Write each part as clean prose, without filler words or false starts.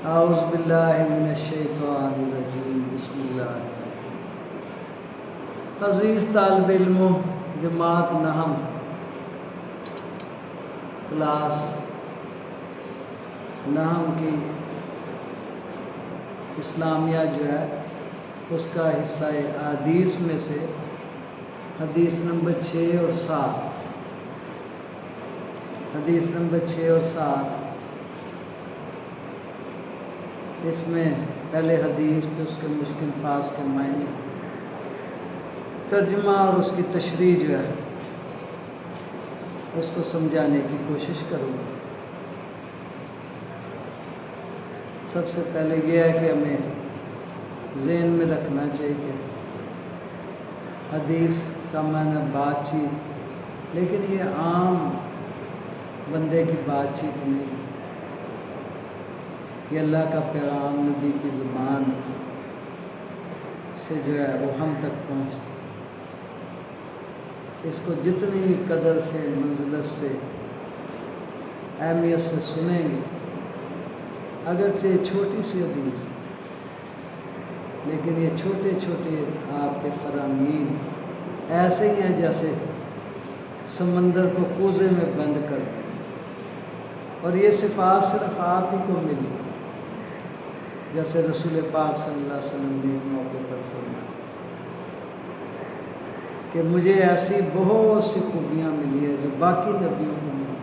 اعوذ باللہ من الشیطان الرجیم بسم اللہ۔ عزیز طالب علموں، جماعت نہم کلاس نہم کی اسلامیہ جو ہے اس کا حصہ احادیث میں سے حدیث نمبر 6 اور 7، حدیث نمبر 6 اور 7، اس میں پہلے حدیث پہ اس کے مشکل الفاظ کے معنی، ترجمہ اور اس کی تشریح جو ہے اس کو سمجھانے کی کوشش کروں گا۔ سب سے پہلے یہ ہے کہ ہمیں ذہن میں رکھنا چاہیے کہ حدیث کا معنی بات چیت، لیکن یہ عام بندے کی بات چیت نہیں، یہ اللہ کا پیغام نبی کی زبان سے جو ہے وہ ہم تک پہنچتا۔ اس کو جتنی قدر سے، منزلت سے، اہمیت سے سنیں گے، اگرچہ چھوٹی سی حدیث لیکن یہ چھوٹے چھوٹے آپ کے فرامین ایسے ہی ہیں جیسے سمندر کو کوزے میں بند کر دیں، اور یہ صفات صرف آپ ہی کو ملی، جیسے رسول پاک صلی اللہ علیہ وسلم نے ایک موقع پر فرمایا کہ مجھے ایسی بہت سی خوبیاں ملی ہیں جو باقی نبیوں کو ملی،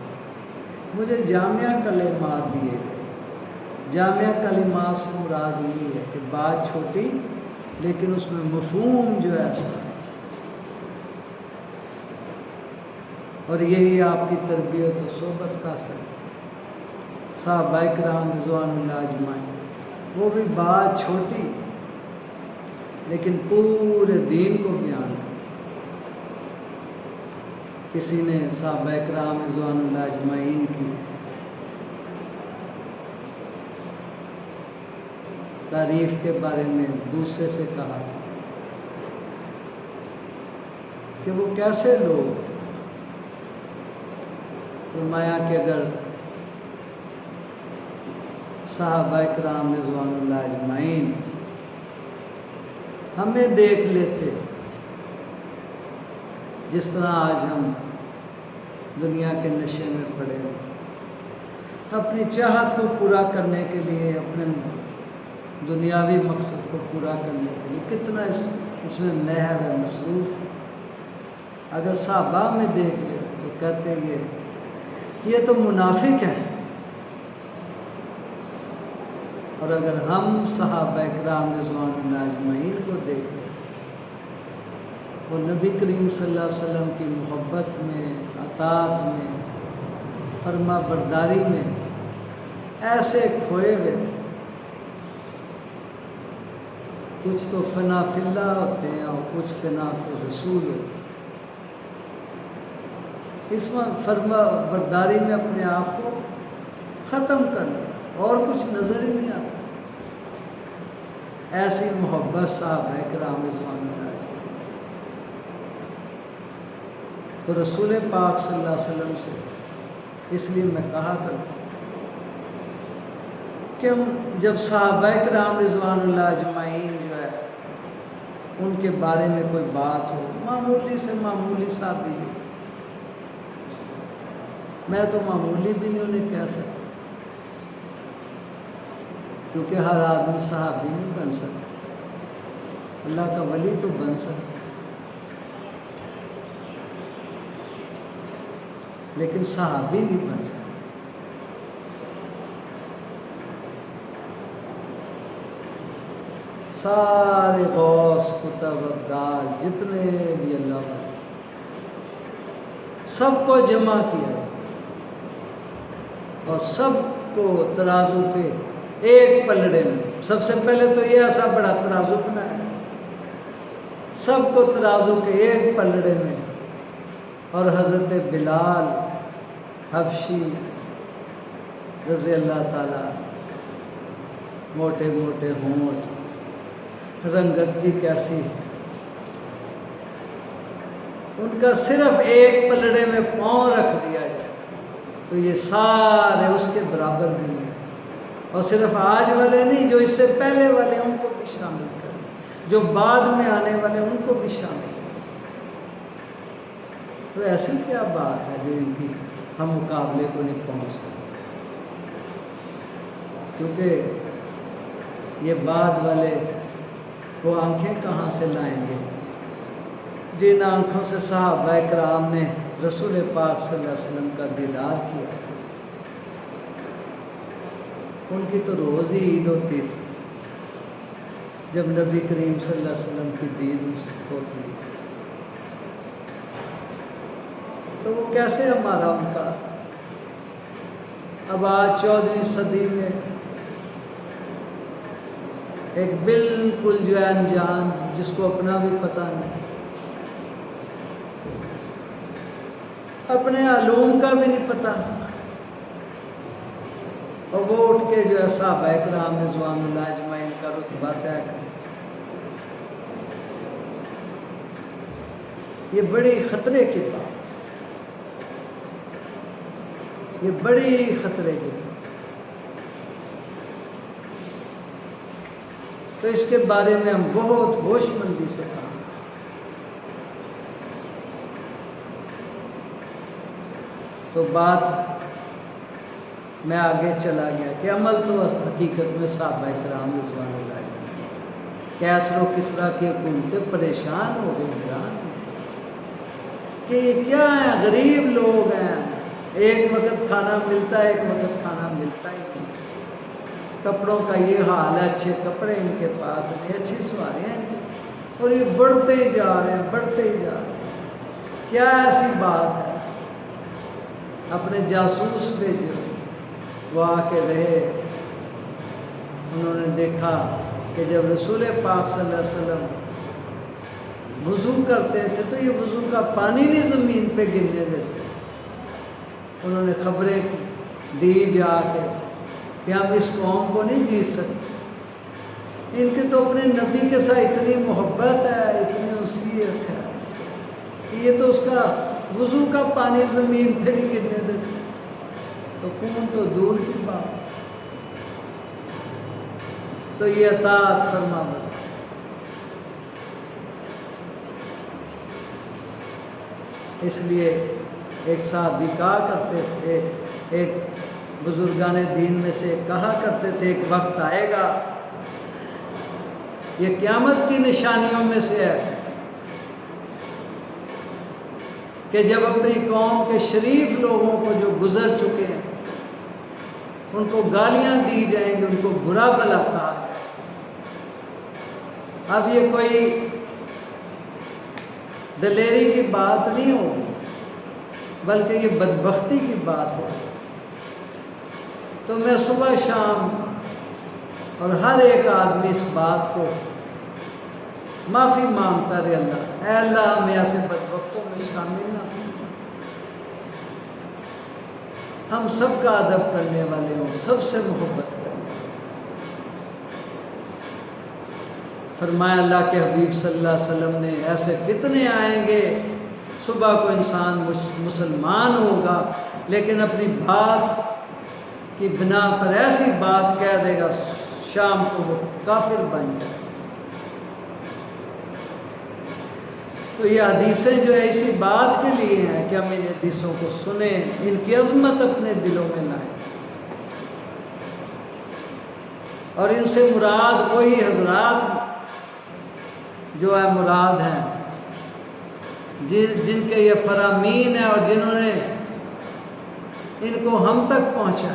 مجھے جامعہ کلمات دیے گئے۔ جامعہ کلمات سے مراد یہ ہے کہ بات چھوٹی لیکن اس میں مفہوم جو ہے ایسا، اور یہی آپ کی تربیت و صحبت کا اثر۔ صحابہ کرام رضوان اللہ اجمعین، وہ بھی بات چھوٹی لیکن پورے دین کو بیان کر۔ کسی نے صحابہ کرام رضوان اللہ اجمعین کی تعریف کے بارے میں دوسرے سے کہا کہ وہ کیسے لوگ تھے، فرمایا کہ اگر صحابہ کرام رضوان اللہ اجمعین ہمیں دیکھ لیتے جس طرح آج ہم دنیا کے نشے میں پڑے، اپنی چاہت کو پورا کرنے کے لیے، اپنے دنیاوی مقصد کو پورا کرنے کے لیے کتنا اس میں محو ہے، مصروف۔ اگر صحابہ میں دیکھ لے تو کہتے یہ تو منافق ہے، اور اگر ہم صحابہ کرام رضوان اللہ اجمعین کو دیکھیں وہ نبی کریم صلی اللہ علیہ وسلم کی محبت میں، اطاعت میں، فرما برداری میں ایسے کھوئے ہوئے تھے، کچھ تو فنا فی اللہ ہوتے ہیں اور کچھ فنا فی رسول ہوتے ہیں۔ اس وقت فرما برداری میں اپنے آپ کو ختم کر لیا اور کچھ نظر ہی نہیں آتا۔ ایسی محبت صحابہ کرام رضوان اللہ تو رسول پاک صلی اللہ علیہ وسلم سے، اس لیے میں کہا کرتا ہوں کہ ہم جب صحابہ کرام رضوان اللہ اجمعین جو ہے ان کے بارے میں کوئی بات ہو، معمولی سے معمولی صحابی، میں تو معمولی بھی نہیں انہیں کہہ سکتا کیونکہ ہر آدمی صحابی نہیں بن سکتا، اللہ کا ولی تو بن سکتا لیکن صحابی نہیں بن سکتا۔ سارے غوث کتب ابدال جتنے بھی اللہ والے سب کو جمع کیا اور سب کو ترازو پہ ایک پلڑے میں، سب سے پہلے تو یہ ایسا بڑا ترازو بنایا، سب کو ترازو کے ایک پلڑے میں، اور حضرت بلال حبشی رضی اللہ تعالیٰ، موٹے موٹے ہونٹ، رنگت بھی کیسی، ان کا صرف ایک پلڑے میں پاؤں رکھ دیا جائے تو یہ سارے اس کے برابر بھی نہیں، اور صرف آج والے نہیں، جو اس سے پہلے والے ان کو بھی شامل کریں، جو بعد میں آنے والے ان کو بھی شامل کریں۔ تو ایسی کیا بات ہے جو ان کی ہم مقابلے کو نہیں پہنچ سکتے؟ کیونکہ یہ بعد والے وہ آنکھیں کہاں سے لائیں گے جن آنکھوں سے صحابہ کرام نے رسول پاک صلی اللہ علیہ وسلم کا دیدار کیا؟ ان کی تو روز ہی عید ہوتی تھی جب نبی کریم صلی اللہ علیہ وسلم کی دید ہوتی تھی، تو وہ کیسے ہمارا ان کا؟ اب آج 14ویں صدی میں ایک بالکل جو ہے انجان، جس کو اپنا بھی پتہ نہیں، اپنے علوم کا بھی نہیں پتہ، اور وہ اٹھ کے جو ہے صحابہ کرام رضوان اللہ اجمعین کا رتبہ طے کرے۔ یہ بڑی خطرے کی بات، یہ بڑی خطرے کی بات۔ تو اس کے بارے میں ہم بہت ہوش مندی سے کام کریں۔ تو بات میں آگے چلا گیا کہ عمل تو حقیقت میں صحابہ کرام رضوان اللہ علیہم، کیسر و کسریٰ کی حکومتیں پریشان ہو گئی، حیران کہ کیا ہیں، غریب لوگ ہیں، ایک وقت کھانا ملتا ہے، ایک وقت کھانا ملتا ہی نہیں، کپڑوں کا یہ حال ہے، اچھے کپڑے ان کے پاس نہیں، اچھی سواریاں ان کی، اور یہ بڑھتے ہی جا رہے ہیں، بڑھتے ہی جا رہے ہیں۔ کیا ایسی بات ہے؟ اپنے جاسوس بھیجے، وہ آ کے رہے، انہوں نے دیکھا کہ جب رسول پاک صلی اللہ علیہ وسلم وضو کرتے تھے تو یہ وضو کا پانی نہیں زمین پہ گرنے دیتے۔ انہوں نے خبریں دی جا کے کہ ہم اس قوم کو نہیں جیت سکتے، ان کی تو اپنے نبی کے ساتھ اتنی محبت ہے، اتنی وصیت ہے کہ یہ تو اس کا وضو کا پانی زمین پہ نہیں گرنے دیتے، تو خون تو دور کی بات۔ تو یہ اطاعت فرما برداری۔ اس لیے ایک صحابی کہا کرتے تھے، ایک بزرگان دین میں سے کہا کرتے تھے، ایک وقت آئے گا، یہ قیامت کی نشانیوں میں سے ہے کہ جب اپنی قوم کے شریف لوگوں کو جو گزر چکے ہیں ان کو گالیاں دی جائیں گی، ان کو برا بھلا کہا جائے۔ اب یہ کوئی دلیری کی بات نہیں ہوگی، بلکہ یہ بدبختی کی بات ہے۔ تو میں صبح شام اور ہر ایک آدمی اس بات کو معافی مانگتا رہے، اللہ اے اللہ ہمیں ایسے بدبختوں میں شامل نہ کرنا، ہم سب کا ادب کرنے والے ہوں، سب سے محبت کریں۔ فرمایا اللہ کے حبیب صلی اللہ علیہ وسلم نے، ایسے فتنے آئیں گے، صبح کو انسان مسلمان ہوگا لیکن اپنی بات کی بنا پر ایسی بات کہہ دے گا، شام کو وہ کافر بن جائے۔ تو یہ حدیثیں جو ہے اسی بات کے لیے ہیں کہ ہم ان حدیثوں کو سنیں، ان کی عظمت اپنے دلوں میں لائیں، اور ان سے مراد وہی حضرات جو ہے مراد ہیں جن کے یہ فرامین ہیں اور جنہوں نے ان کو ہم تک پہنچا۔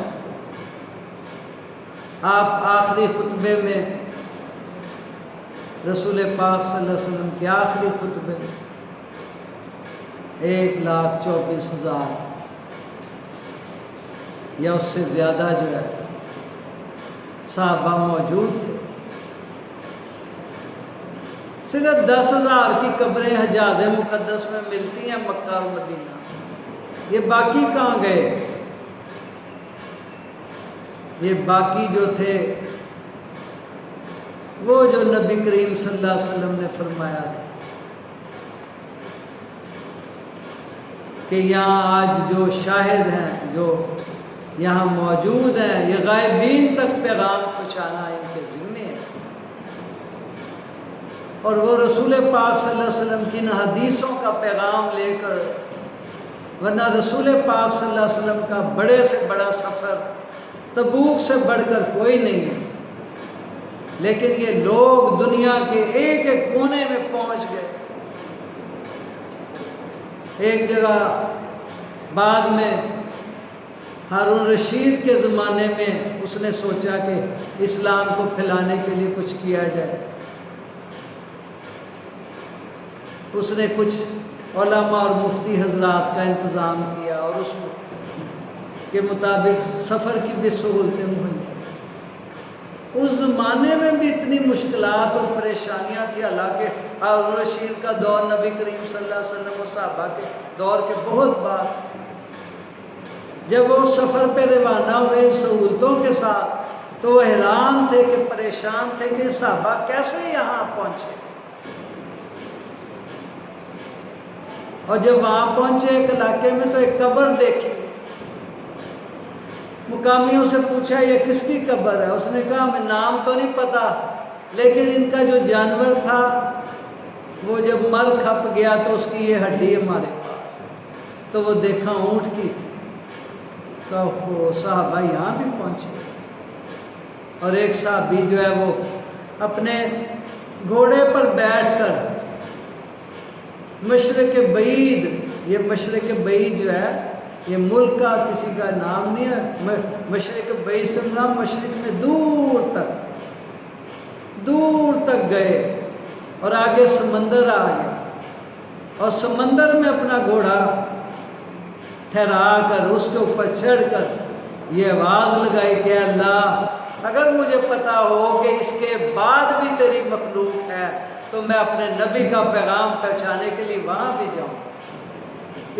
آپ آخری خطبے میں رسول پاک صلی اللہ علیہ وسلم کے آخری خطبے میں 1,24,000 یا اس سے زیادہ جو ہے صحابہ موجود تھے۔ صرف 10,000 کی قبریں حجاز مقدس میں ملتی ہیں، مکہ اور مدینہ، یہ باقی کہاں گئے؟ یہ باقی جو تھے وہ جو نبی کریم صلی اللہ علیہ وسلم نے فرمایا تھا کہ یہاں آج جو شاہد ہیں، جو یہاں موجود ہیں، یہ غائبین تک پیغام پہنچانا ان کے ذمے ہے۔ اور وہ رسول پاک صلی اللہ علیہ وسلم کی نہ حدیثوں کا پیغام لے کر، ورنہ رسول پاک صلی اللہ علیہ وسلم کا بڑے سے بڑا سفر تبوک سے بڑھ کر کوئی نہیں ہے، لیکن یہ لوگ دنیا کے ایک ایک کونے میں پہنچ گئے۔ ایک جگہ بعد میں ہارون رشید کے زمانے میں اس نے سوچا کہ اسلام کو پھیلانے کے لیے کچھ کیا جائے۔ اس نے کچھ علماء اور مفتی حضرات کا انتظام کیا اور اس کے مطابق سفر کی بھی سہولتیں ہوئیں۔ اس زمانے میں بھی اتنی مشکلات اور پریشانیاں تھیں، حالانکہ ہارون رشید کا دور نبی کریم صلی اللہ علیہ وسلم و صحابہ کے دور کے بہت بعد، جب وہ سفر پہ روانہ ہوئے سہولتوں کے ساتھ تو وہ حیران تھے کہ پریشان تھے کہ صحابہ کیسے یہاں پہنچے۔ اور جب وہاں پہنچے ایک علاقے میں تو ایک قبر دیکھی، مقامیوں سے پوچھا یہ کس کی قبر ہے؟ اس نے کہا ہمیں نام تو نہیں پتا، لیکن ان کا جو جانور تھا وہ جب مر کھپ گیا تو اس کی یہ ہڈی ہمارے پاس، تو وہ دیکھا اونٹ کی تھی۔ تو صحابہ یہاں بھی پہنچے، اور ایک صحابی جو ہے وہ اپنے گھوڑے پر بیٹھ کر مشرق بعید، یہ مشرق بعید جو ہے یہ ملک کا کسی کا نام نہیں ہے، مشرق بعید سے مراد مشرق میں دور تک گئے اور آگے سمندر آ گیا، اور سمندر میں اپنا گھوڑا ٹھہرا کر اس کے اوپر چڑھ کر یہ آواز لگائی کہ اللہ اگر مجھے پتا ہو کہ اس کے بعد بھی تیری مخلوق ہے تو میں اپنے نبی کا پیغام پہنچانے کے لیے وہاں بھی جاؤں۔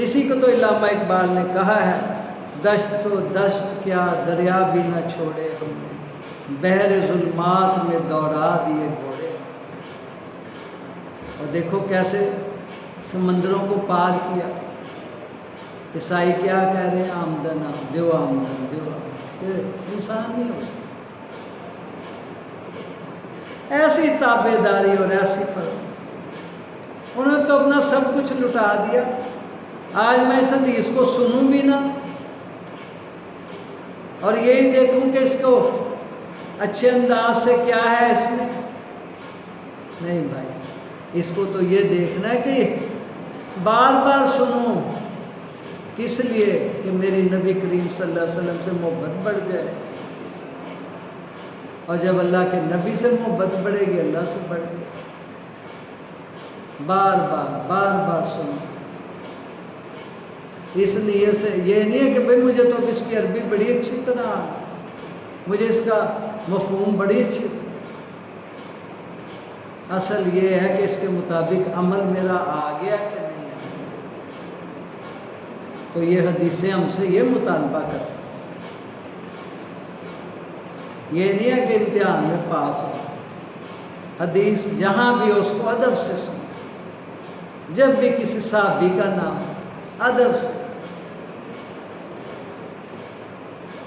اسی کو تو علامہ اقبال نے کہا ہے، دشت تو دشت کیا دریا بھی نہ چھوڑے ہم نے، بحر ظلمات میں دوڑا دیے گھوڑے۔ اور دیکھو کیسے سمندروں کو پار کیا۔ عیسائی کیا کہہ رہے ہیں؟ آمدن دیو آمدن دیو آمدن، انسان نہیں ہو سکتا۔ ایسی تابع داری اور ایسی فرق، انہوں نے تو اپنا سب کچھ لٹا دیا۔ آج میں اس حدیث کو سنوں بھی نہ اور یہی دیکھوں کہ اس کو اچھے انداز سے کیا ہے اس میں، نہیں بھائی، اس کو تو یہ دیکھنا ہے کہ بار بار سنوں، کس لیے کہ میری نبی کریم صلی اللہ علیہ وسلم سے محبت بڑھ جائے، اور جب اللہ کے نبی سے محبت بڑھے گی اللہ سے بڑھ جائے۔ بار بار سنو، اس لیے سے یہ نہیں ہے کہ بھئی مجھے تو اس کی عربی بڑی اچھی طرح، مجھے اس کا مفہوم بڑی اچھی، اصل یہ ہے کہ اس کے مطابق عمل میرا آ گیا کہ نہیں آ گیا۔ تو یہ حدیثیں ہم سے یہ مطالبہ کرتی، یہ نہیں ہے کہ امتحان میں پاس ہو، حدیث جہاں بھی ہو اس کو ادب سے سنو، جب بھی کسی صحابی کا نام ادب سے۔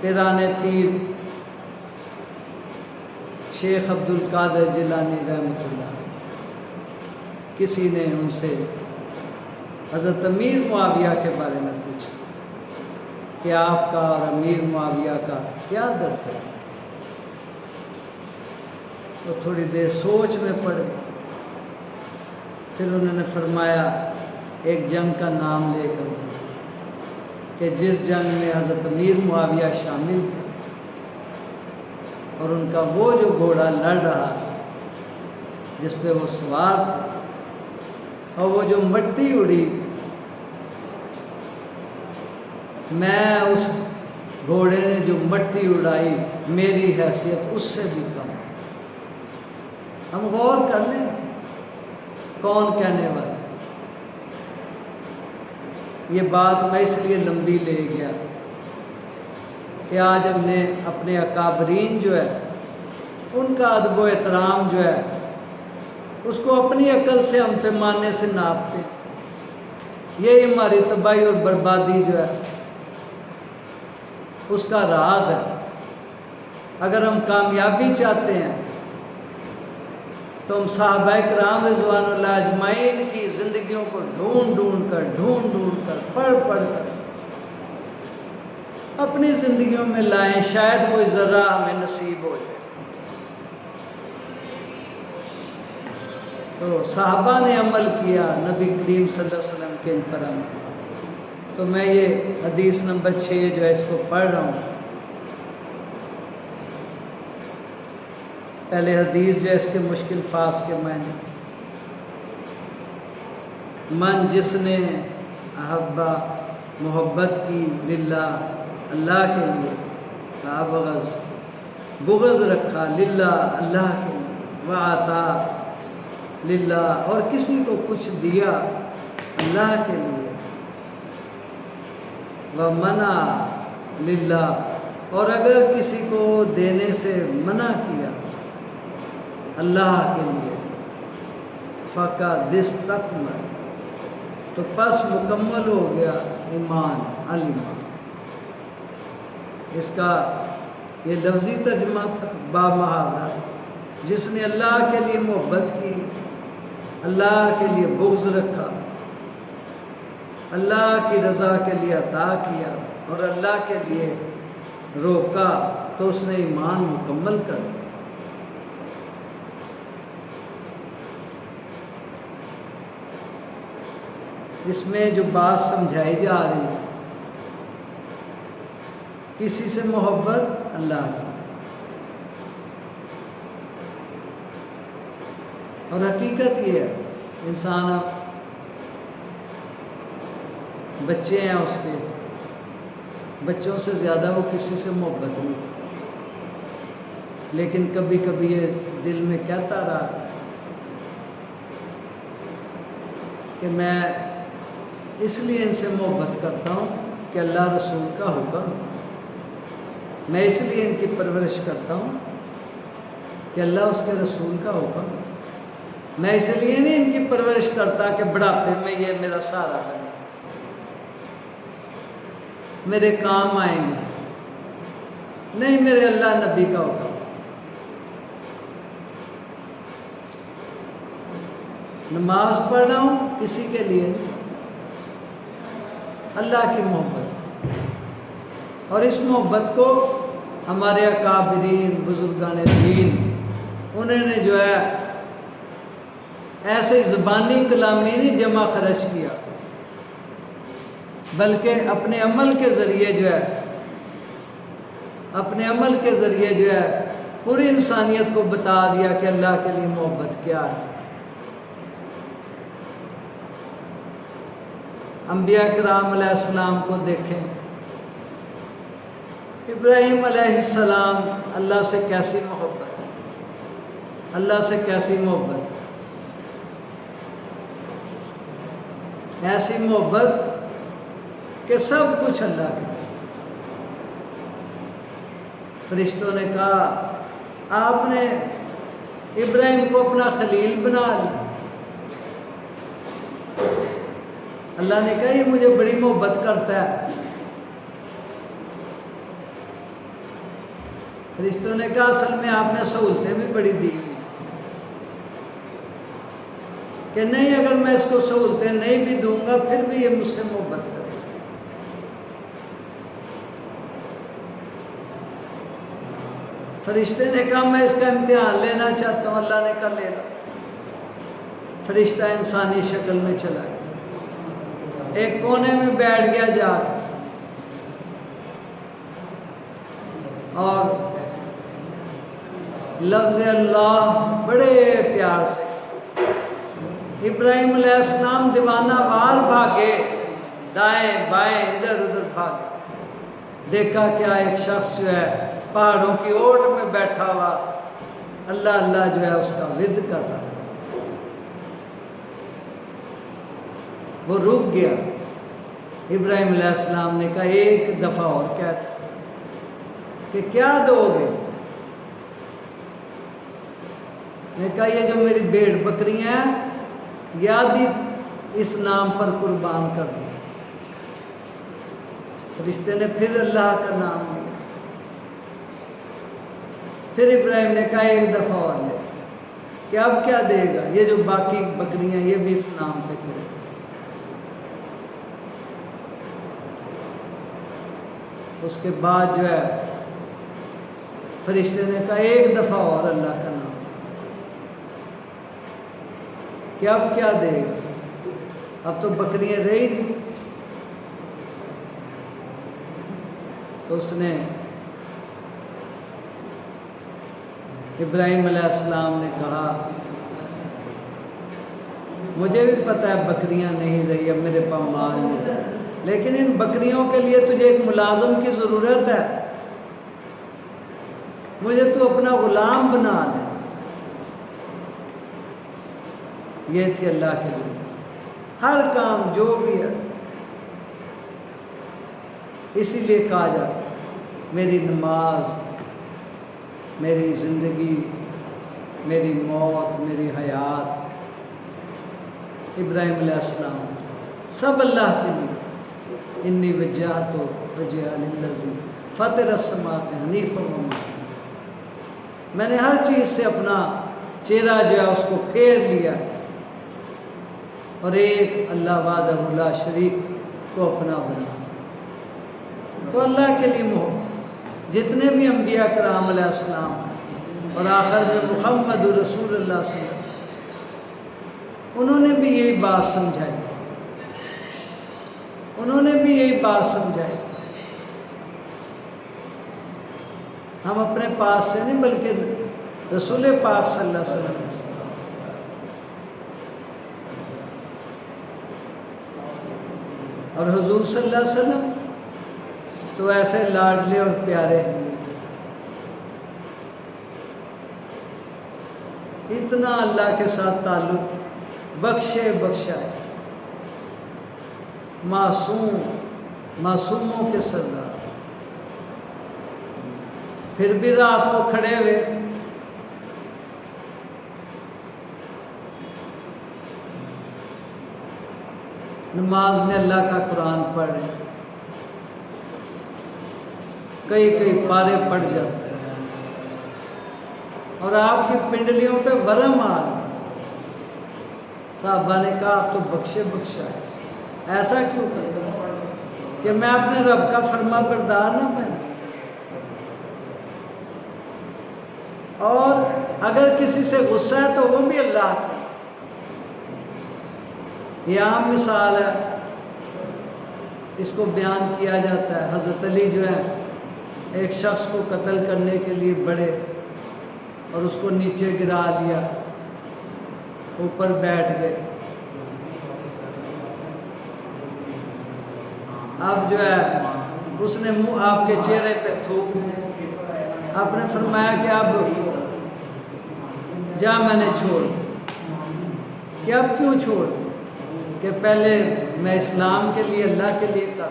پیران پیر شیخ عبد القادر جیلانی رحمۃ اللہ، کسی نے ان سے حضرت امیر معاویہ کے بارے میں پوچھا کہ آپ کا اور امیر معاویہ کا کیا درد ہے؟ تو تھوڑی دیر سوچ میں پڑ گئے، پھر انہوں نے فرمایا ایک جنگ کا نام لے کر کہ جس جنگ میں حضرت امیر معاویہ شامل تھے اور ان کا وہ جو گھوڑا لڑ رہا تھا جس پہ وہ سوار تھے، اور وہ جو مٹی اڑی، میں اس گھوڑے نے جو مٹی اڑائی میری حیثیت اس سے بھی کم۔ ہم غور کر لیں کون کہنے والا۔ یہ بات میں اس لیے لمبی لے گیا کہ آج ہم نے اپنے اکابرین جو ہے ان کا ادب و احترام جو ہے اس کو اپنی عقل سے ہم پیمانے سے ناپتے، یہ ہماری تباہی اور بربادی جو ہے اس کا راز ہے۔ اگر ہم کامیابی چاہتے ہیں تو ہم صحابہ کرام رضوان اللہ اجمعین کی زندگیوں کو ڈھونڈ ڈھونڈ کر پڑھ کر اپنی زندگیوں میں لائیں، شاید کوئی ذرہ ہمیں نصیب ہو جائے۔ تو صحابہ نے عمل کیا نبی کریم صلی اللہ علیہ وسلم کے ان فرامین۔ تو میں یہ حدیث نمبر 6 جو ہے اس کو پڑھ رہا ہوں۔ پہلے حدیث جو ہے اس کے مشکل فاس کے معنی، من جس نے احبا محبت کی للہ اللہ کے لیے، بغض بغض رکھا للہ اللہ کے لیے، وعطا للہ اور کسی کو کچھ دیا اللہ کے لیے، ومنع للہ اور اگر کسی کو دینے سے منع کیا اللہ کے لیے، فقد استکمل تو پس مکمل ہو گیا ایمان الایمان۔ اس کا یہ لفظی ترجمہ تھا با محاورہ، جس نے اللہ کے لیے محبت کی، اللہ کے لیے بغض رکھا، اللہ کی رضا کے لیے عطا کیا اور اللہ کے لیے روکا، تو اس نے ایمان مکمل کر دیا۔ اس میں جو بات سمجھائی جا رہی ہے، کسی سے محبت اللہ کی، اور حقیقت یہ ہے انسان بچے ہیں اس کے، بچوں سے زیادہ وہ کسی سے محبت نہیں، لیکن کبھی کبھی یہ دل میں کہتا رہا کہ میں اس لیے ان سے محبت کرتا ہوں کہ اللہ رسول کا حکم، میں اس لیے ان کی پرورش کرتا ہوں کہ اللہ اس کے رسول کا حکم، میں اس لیے نہیں ان کی پرورش کرتا کہ بڑھاپے میں یہ میرا سہارا بنے، میرے کام آئیں گے، نہیں، میرے اللہ نبی کا حکم۔ نماز پڑھ رہا ہوں کسی کے لیے، اللہ کی محبت، اور اس محبت کو ہمارے اکابرین بزرگان دین انہوں نے جو ہے ایسے زبانی کلامی نہیں جمع خرچ کیا، بلکہ اپنے عمل کے ذریعے جو ہے، اپنے عمل کے ذریعے جو ہے پوری انسانیت کو بتا دیا کہ اللہ کے لیے محبت کیا ہے۔ انبیاء کرام علیہ السلام کو دیکھیں، ابراہیم علیہ السلام اللہ سے کیسی محبت، اللہ سے کیسی محبت، ایسی محبت کہ سب کچھ اللہ کا۔ فرشتوں نے کہا آپ نے ابراہیم کو اپنا خلیل بنا لیا، اللہ نے کہا یہ مجھے بڑی محبت کرتا ہے۔ فرشتوں نے کہا اصل میں آپ نے سہولتیں بھی بڑی دی ہوئی کہ نہیں، اگر میں اس کو سہولتیں نہیں بھی دوں گا پھر بھی یہ مجھ سے محبت کرے۔ فرشتے نے کہا میں اس کا امتحان لینا چاہتا ہوں، اللہ نے کہا لے لو۔ فرشتہ انسانی شکل میں چلا گیا، ایک کونے میں بیٹھ گیا جا اور لفظ اللہ بڑے پیار سے، ابراہیم علیہ السلام دیوانہ وار بھاگے، دائیں بائیں ادھر ادھر بھاگے، دیکھا کیا ایک شخص جو ہے پہاڑوں کی اوٹ میں بیٹھا ہوا اللہ اللہ جو ہے اس کا ورد کر رہا، وہ رک گیا۔ ابراہیم علیہ السلام نے کہا ایک دفعہ اور کہتا کہ کیا دو گے؟ نے کہا یہ جو میری بھیڑ بکریاں ہیں یاد ہی اس نام پر قربان کر دیں۔ فرشتے نے پھر اللہ کا نام لیا، پھر ابراہیم نے کہا ایک دفعہ اور لے، کہ اب کیا دے گا؟ یہ جو باقی بکریاں یہ بھی اس نام پہ کرے۔ اس کے بعد جو ہے فرشتے نے کہا ایک دفعہ اور اللہ کا نام، کہ اب کیا دے گا؟ اب تو بکریاں رہی نہیں۔ تو اس نے ابراہیم علیہ السلام نے کہا مجھے بھی پتہ ہے بکریاں نہیں رہی، اب میرے پاس مال نہیں رہا، لیکن ان بکریوں کے لیے تجھے ایک ملازم کی ضرورت ہے، مجھے تو اپنا غلام بنا لے۔ یہ تھی اللہ کے لیے ہر کام جو بھی ہے، اسی لیے کہا جاتا ہے میری نماز، میری زندگی، میری موت، میری حیات، ابراہیم علیہ السلام سب اللہ کے لیے۔ انی وجہت وجہی للذی فاطر السماوات حنیفا وما، میں نے ہر چیز سے اپنا چہرہ جو ہے اس کو پھیر لیا اور ایک اللہ وحدہ لا شریک کو اپنا بنا۔ تو اللہ کے لیے محبت، جتنے بھی انبیاء کرام علیہ السلام اور آخر میں محمد رسول اللہ صلی اللہ علیہ وسلم، انہوں نے بھی یہی بات سمجھائی، انہوں نے بھی یہی بات سمجھائی۔ ہم اپنے پاس سے نہیں بلکہ رسول پاک صلی اللہ علیہ وسلم سے۔ اور حضور صلی اللہ علیہ وسلم تو ایسے لاڈلے اور پیارے، اتنا اللہ کے ساتھ تعلق، بخشے بخشا ہے، معصوم، معصوموں کے سردار۔ پھر بھی رات کو کھڑے ہوئے نماز میں اللہ کا قرآن پڑھ رہے، کئی پارے پڑھ جاتے ہیں اور آپ کی پنڈلیوں پہ ورم آ گئے۔ صحابہ نے کہا آپ تو بخشے بخشا ہے، ایسا کیوں کرتے کہ میں اپنے رب کا فرما بردار نہ بنوں؟ اور اگر کسی سے غصہ ہے تو وہ بھی اللہ کا۔ یہ عام مثال ہے، اس کو بیان کیا جاتا ہے۔ حضرت علی جو ہے ایک شخص کو قتل کرنے کے لیے بڑھے اور اس کو نیچے گرا لیا، اوپر بیٹھ گئے۔ اب جو ہے اس نے منہ آپ کے چہرے پہ تھوک دیا، آپ نے فرمایا کہ اب جا، میں نے چھوڑ، کہ اب کیوں چھوڑ؟ کہ پہلے میں اسلام کے لیے، اللہ کے لیے کر،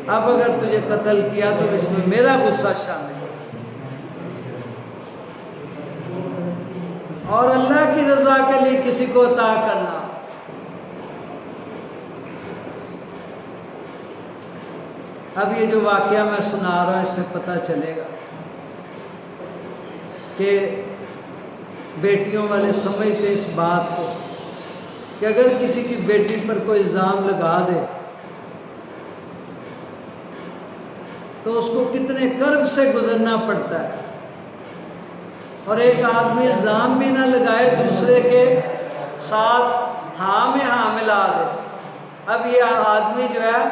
اب اگر تجھے قتل کیا تو اس میں میرا غصہ شامل ہے، اور اللہ کی رضا کے لیے کسی کو عطا کرنا۔ اب یہ جو واقعہ میں سنا رہا ہوں اس سے پتہ چلے گا کہ بیٹیوں والے سمجھتے اس بات کو کہ اگر کسی کی بیٹی پر کوئی الزام لگا دے تو اس کو کتنے کرب سے گزرنا پڑتا ہے، اور ایک آدمی الزام بھی نہ لگائے، دوسرے کے ساتھ ہاں میں ہاں ملا دے۔ اب یہ آدمی جو ہے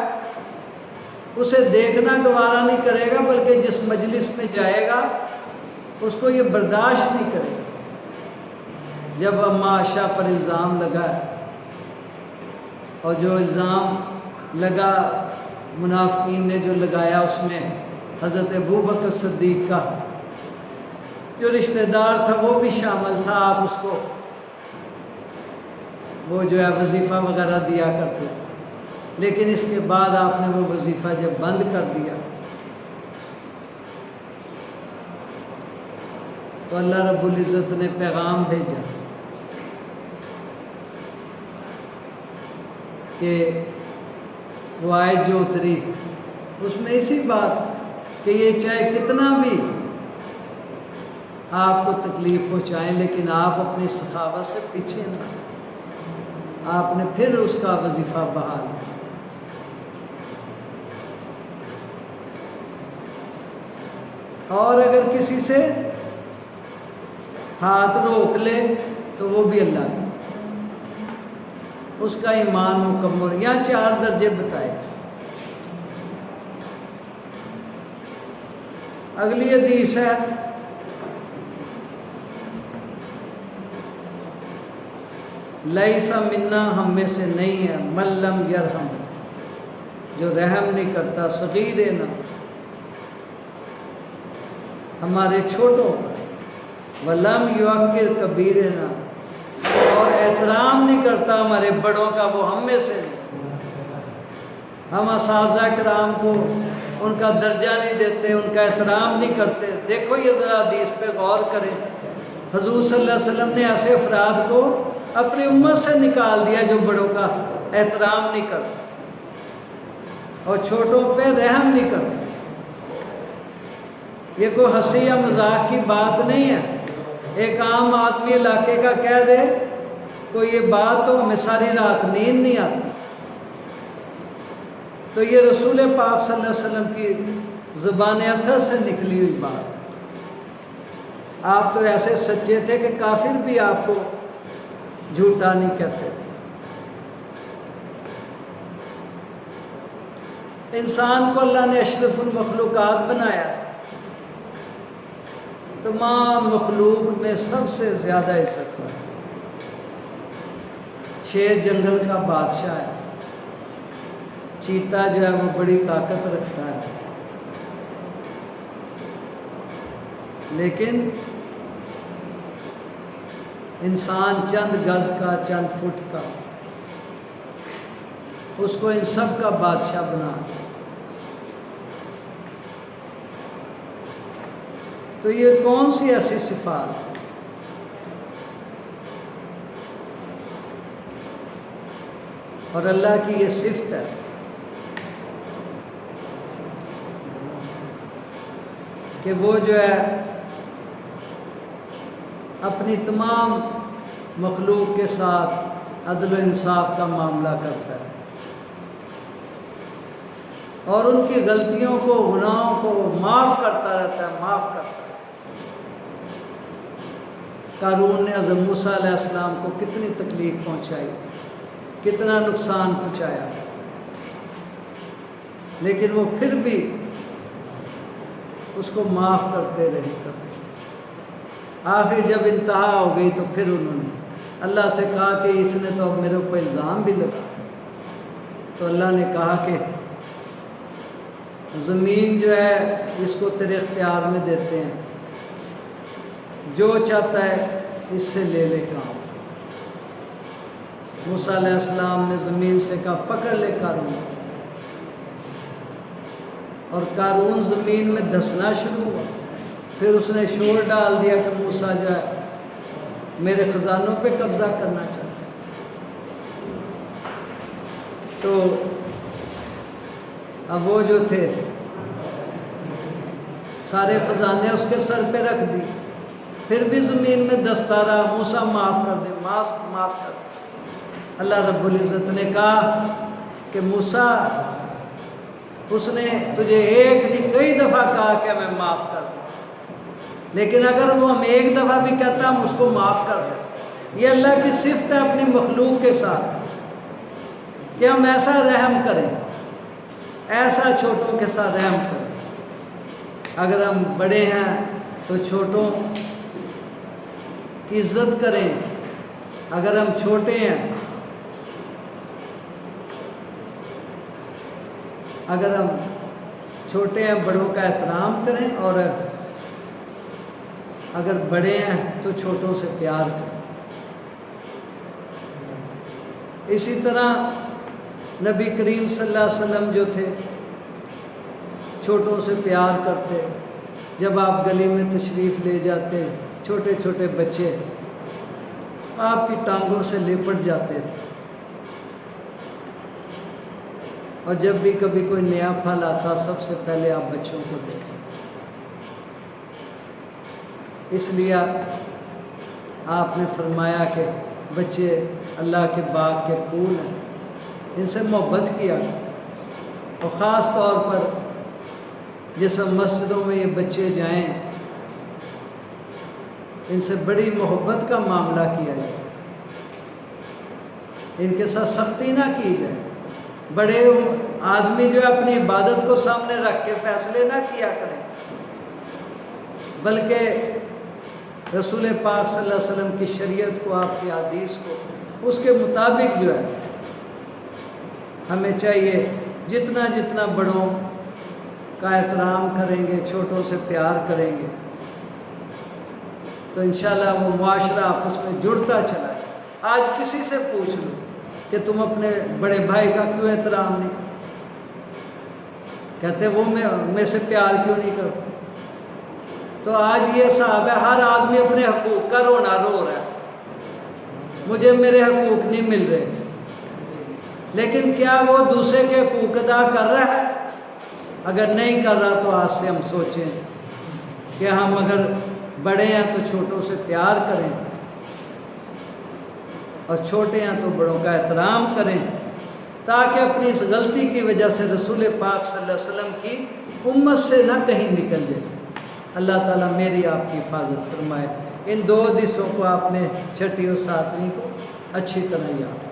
اسے دیکھنا گوارا نہیں کرے گا، بلکہ جس مجلس میں جائے گا اس کو یہ برداشت نہیں کرے گا۔ جب اما عائشہ پر الزام لگا اور جو الزام لگا منافقین نے جو لگایا، اس میں حضرت ابوبکر صدیق کا جو رشتہ دار تھا وہ بھی شامل تھا۔ آپ اس کو وہ جو ہے وظیفہ وغیرہ دیا کرتے، لیکن اس کے بعد آپ نے وہ وظیفہ جب بند کر دیا تو اللہ رب العزت نے پیغام بھیجا کہ وہ آیت جو اتری اس میں اسی بات کہ یہ چاہے کتنا بھی آپ کو تکلیف پہنچائیں لیکن آپ اپنی سخاوت سے پیچھے نہ، آپ نے پھر اس کا وظیفہ بحال کیا۔ اور اگر کسی سے ہاتھ روک لے تو وہ بھی اللہ کا، اس کا ایمان مکمل۔ یہاں 4 درجے بتائے۔ اگلی حدیث ہے لیسا منا، ہم میں سے نہیں ہے، من لم یرحم، جو رحم نہیں کرتا صغیرنا، ہمارے چھوٹوں پر، ولم یوقر کبیرنا، اور احترام نہیں کرتا ہمارے بڑوں کا، وہ ہم میں سے نہیں۔ ہم اساتذہ کرام کو ان کا درجہ نہیں دیتے، ان کا احترام نہیں کرتے۔ دیکھو یہ ذرا حدیث پہ غور کریں، حضور صلی اللہ علیہ وسلم نے ایسے افراد کو اپنی امت سے نکال دیا جو بڑوں کا احترام نہیں کرتے اور چھوٹوں پہ رحم نہیں کرتے۔ یہ کوئی ہنسی یا مذاق کی بات نہیں ہے۔ ایک عام آدمی علاقے کا کہہ دے کوئی یہ بات تو ہمیں ساری رات نیند نہیں آتی۔ تو یہ رسول پاک صلی اللہ علیہ وسلم کی زبان اطہر سے نکلی ہوئی بات۔ آپ تو ایسے سچے تھے کہ کافر بھی آپ کو جھوٹا نہیں کہتے تھے۔ انسان کو اللہ نے اشرف المخلوقات بنایا، تمام مخلوق میں سب سے زیادہ عزت ہے۔ شیر جنگل کا بادشاہ ہے، چیتا جو ہے وہ بڑی طاقت رکھتا ہے، لیکن انسان چند گز کا، چند فٹ کا، اس کو ان سب کا بادشاہ بنا۔ تو یہ کون سی ایسی صفات؟ اور اللہ کی یہ صفت ہے کہ وہ جو ہے اپنی تمام مخلوق کے ساتھ عدل و انصاف کا معاملہ کرتا ہے اور ان کی غلطیوں کو، گناہوں کو معاف کرتا رہتا ہے، معاف کرتا ہے۔ قارون نے حضرت موسیٰ علیہ السلام کو کتنی تکلیف پہنچائی، کتنا نقصان پہنچایا، لیکن وہ پھر بھی اس کو معاف کرتے رہے۔ آخر جب انتہا ہو گئی تو پھر انہوں نے اللہ سے کہا کہ اس نے تو اب میرے اوپر الزام بھی لگا۔ تو اللہ نے کہا کہ زمین جو ہے اس کو تیرے اختیار میں دیتے ہیں، جو چاہتا ہے اس سے لے لے کام۔ موسیٰ علیہ السلام نے زمین سے کہا پکڑ لے قارون، اور قارون زمین میں دھسنا شروع ہوا۔ پھر اس نے شور ڈال دیا کہ موسیٰ جو ہے میرے خزانوں پہ قبضہ کرنا چاہتا ہے۔ تو اب وہ جو تھے سارے خزانے اس کے سر پہ رکھ دی، پھر بھی زمین میں دھستا رہا، موسیٰ معاف کر دے، معاف کر دے۔ اللہ رب العزت نے کہا کہ موسیٰ اس نے تجھے ایک نہیں کئی دفعہ کہا کہ میں معاف کر دوں، لیکن اگر وہ ہم ایک دفعہ بھی کہتا ہم اس کو معاف کر دیں۔ یہ اللہ کی صفت ہے اپنی مخلوق کے ساتھ کہ ہم ایسا رحم کریں، ایسا چھوٹوں کے ساتھ رحم کریں۔ اگر ہم بڑے ہیں تو چھوٹوں کی عزت کریں، اگر ہم چھوٹے ہیں، اگر ہم چھوٹے ہیں بڑوں کا احترام کریں، اور اگر بڑے ہیں تو چھوٹوں سے پیار کریں۔ اسی طرح نبی کریم صلی اللہ علیہ وسلم جو تھے چھوٹوں سے پیار کرتے۔ جب آپ گلی میں تشریف لے جاتے، چھوٹے چھوٹے بچے آپ کی ٹانگوں سے لپٹ جاتے تھے اور جب بھی کبھی کوئی نیا پھل آتا سب سے پہلے آپ بچوں کو دیتے. اس لیے آپ نے فرمایا کہ بچے اللہ کے باغ کے پھول ہیں، ان سے محبت کیا. اور خاص طور پر جیسے مسجدوں میں یہ بچے جائیں، ان سے بڑی محبت کا معاملہ کیا جائے، ان کے ساتھ سختی نہ کی جائے. بڑے آدمی جو ہے اپنی عبادت کو سامنے رکھ کے فیصلے نہ کیا کریں، بلکہ رسول پاک صلی اللہ علیہ وسلم کی شریعت کو، آپ کی حدیث کو، اس کے مطابق جو ہے ہمیں چاہیے جتنا جتنا بڑوں کا احترام کریں گے، چھوٹوں سے پیار کریں گے، تو انشاءاللہ وہ معاشرہ آپس میں جڑتا چلا ہے. آج کسی سے پوچھ لو کہ تم اپنے بڑے بھائی کا کیوں احترام نہیں کہتے، وہ میں سے پیار کیوں نہیں کرتے؟ تو آج یہ صاحب ہے، ہر آدمی اپنے حقوق کا رونا رو رہا ہے، مجھے میرے حقوق نہیں مل رہے. لیکن کیا وہ دوسرے کے حقوق ادا کر رہا ہے؟ اگر نہیں کر رہا تو آج سے ہم سوچیں کہ ہم اگر بڑے ہیں تو چھوٹوں سے پیار کریں، اور چھوٹے ہیں تو بڑوں کا احترام کریں، تاکہ اپنی اس غلطی کی وجہ سے رسول پاک صلی اللہ علیہ وسلم کی امت سے نہ کہیں نکل جائے. اللہ تعالیٰ میری آپ کی حفاظت فرمائے. ان 2 حدیثوں کو آپ نے 6 اور 7 کو اچھی طرح یاد